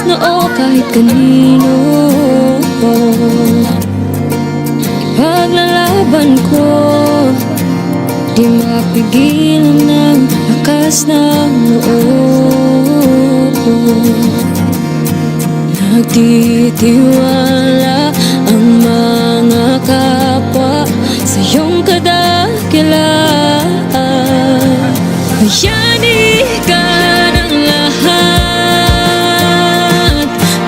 noo kahit kanino. Ipaglalaban ko, di mapigilan ng lakas ng loob. Nagtitiwala ang mga kapwa sa iyong kadakilaan. Bayani ka ng lahat,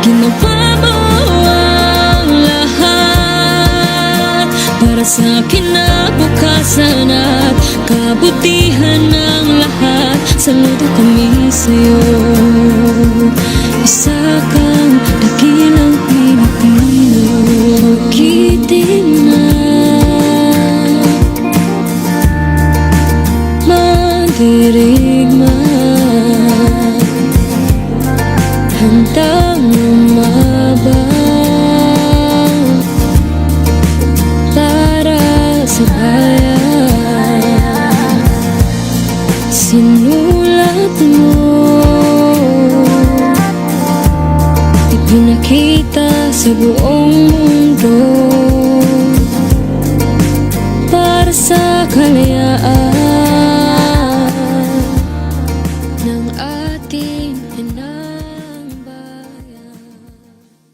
ginawa mo ang lahat para sa kinabukasan at kabutihan ng lahat. Saludo kami sa'yo, isa kang dakilang Pilipino. Magiting na mandirigma, handang lumaban para sa bayan. Sinulat mo, ipinakita sa buong mundo para sa kalayaan.